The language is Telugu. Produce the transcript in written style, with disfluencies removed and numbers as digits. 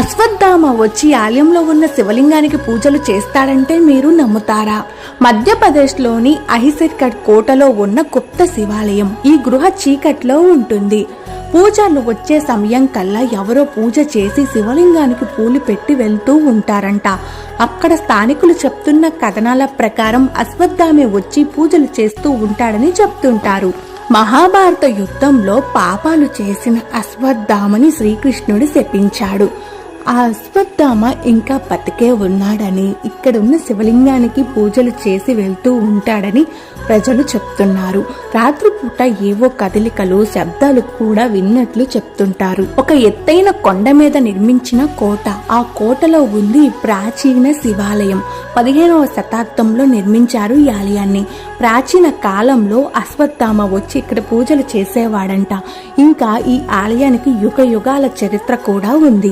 అశ్వత్థామ వచ్చి ఆలయంలో ఉన్న శివలింగానికి పూజలు చేస్తాడంటే మీరు నమ్ముతారా? మధ్యప్రదేశ్లోని అహిసిర్గఢ్ కోటలో ఉన్న గుప్త శివాలయం ఈ గృహ చీకట్లో ఉంటుంది. పూజలు వచ్చే సమయం కల్లా ఎవరో పూజ చేసి శివలింగానికి పూలు పెట్టి వెళ్తూ ఉంటారంట. అక్కడ స్థానికులు చెప్తున్న కథనాల ప్రకారం అశ్వత్థామే వచ్చి పూజలు చేస్తూ ఉంటాడని చెప్తుంటారు. మహాభారత యుద్ధంలో పాపాలు చేసిన అశ్వత్థామని శ్రీకృష్ణుడు శపించాడు. ఆ అశ్వత్థామ ఇంకా బతికే ఉన్నాడని, ఇక్కడున్న శివలింగానికి పూజలు చేసి వెళ్తూ ఉంటాడని ప్రజలు చెప్తున్నారు. రాత్రిపూట ఏవో కదలికలు, శబ్దాలు కూడా విన్నట్లు చెప్తుంటారు. ఒక ఎత్తైన కొండ మీద నిర్మించిన కోట, ఆ కోటలో ఉంది ప్రాచీన శివాలయం. 15వ శతాబ్దంలో నిర్మించారు ఈ ఆలయాన్ని. ప్రాచీన కాలంలో అశ్వత్థామ వచ్చి ఇక్కడ పూజలు చేసేవాడంట. ఇంకా ఈ ఆలయానికి యుగ యుగాల చరిత్ర కూడా ఉంది.